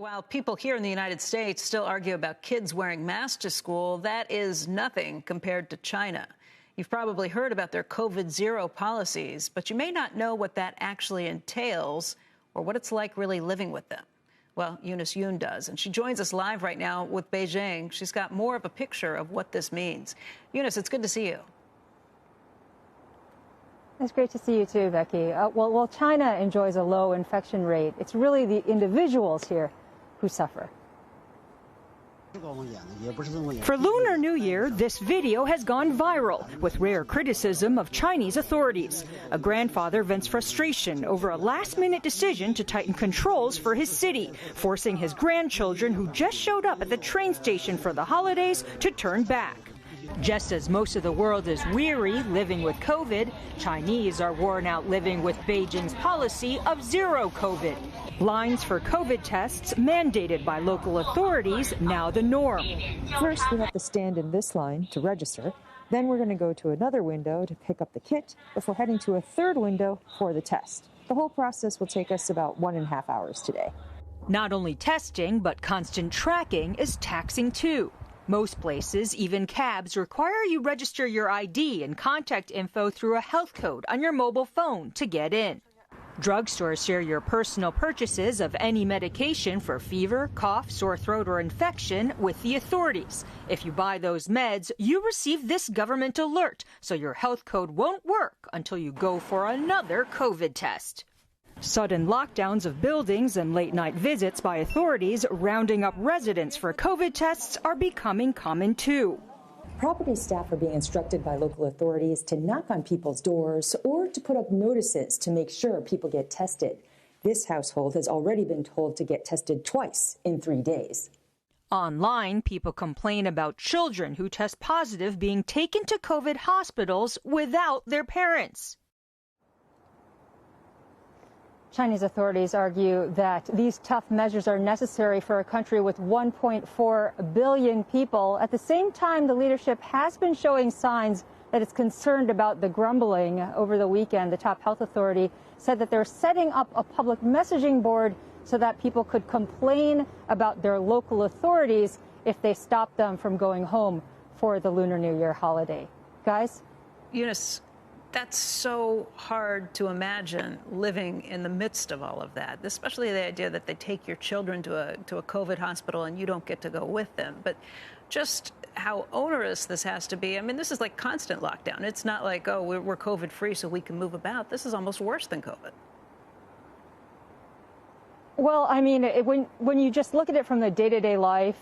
While people here in the United States still argue about kids wearing masks to school, that is nothing compared to China. You've probably heard about their COVID-0 policies, but you may not know what that actually entails or what it's like really living with them. Well, Eunice Yoon does, and she joins us live right now with Beijing. She's got more of a picture of what this means. Eunice, it's good to see you. It's great to see you too, Becky. While China enjoys a low infection rate, it's really the individuals here who suffer. For Lunar New Year, this video has gone viral with rare criticism of Chinese authorities. A grandfather vents frustration over a last-minute decision to tighten controls for his city, forcing his grandchildren who just showed up at the train station for the holidays to turn back. Just as most of the world is weary living with COVID, Chinese are worn out living with Beijing's policy of zero COVID. Lines for COVID tests mandated by local authorities now the norm. First, we have to stand in this line to register. Then we're going to go to another window to pick up the kit before heading to a third window for the test. The whole process will take us about 1.5 hours today. Not only testing, but constant tracking is taxing too. Most places, even cabs, require you register your ID and contact info through a health code on your mobile phone to get in. Drugstores share your personal purchases of any medication for fever, cough, sore throat, or infection with the authorities. If you buy those meds, you receive this government alert, so your health code won't work until you go for another COVID test. Sudden lockdowns of buildings and late-night visits by authorities rounding up residents for COVID tests are becoming common too. Property staff are being instructed by local authorities to knock on people's doors or to put up notices to make sure people get tested. This household has already been told to get tested twice in 3 days. Online, people complain about children who test positive being taken to COVID hospitals without their parents. Chinese authorities argue that these tough measures are necessary for a country with 1.4 billion people. At the same time, the leadership has been showing signs that it's concerned about the grumbling. Over the weekend, the top health authority said that they're setting up a public messaging board so that people could complain about their local authorities if they stop them from going home for the Lunar New Year holiday. Guys? Eunice, that's so hard to imagine living in the midst of all of that, especially the idea that they take your children to a COVID hospital and you don't get to go with them. But just how onerous this has to be. I mean, this is like constant lockdown. It's not like, oh, we're COVID free so we can move about. This is almost worse than COVID. Well, I mean, when you just look at it from the day-to-day life,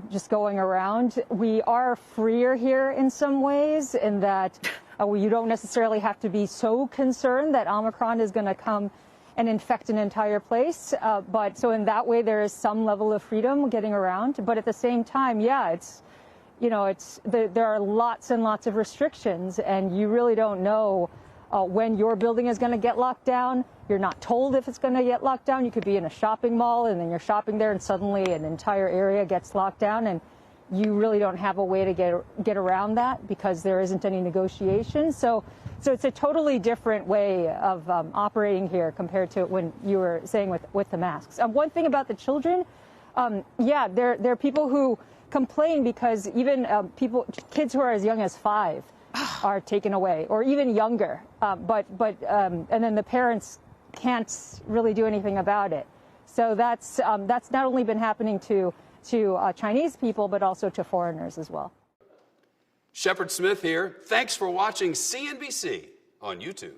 just going around, we are freer here in some ways in that you don't necessarily have to be so concerned that Omicron is going to come and infect an entire place. But so in that way, there is some level of freedom getting around. But at the same time, yeah, there are lots and lots of restrictions, and you really don't know when your building is going to get locked down. You're not told if it's going to get locked down. You could be in a shopping mall and then you're shopping there and suddenly an entire area gets locked down and you really don't have a way to get around that because there isn't any negotiation. So it's a totally different way of operating here compared to when you were saying with the masks. One thing about the children, there are people who complain because even kids who are as young as 5 are taken away, or even younger. And then the parents can't really do anything about it. So that's not only been happening to Chinese people, but also to foreigners as well. Shepard Smith here. Thanks for watching CNBC on YouTube.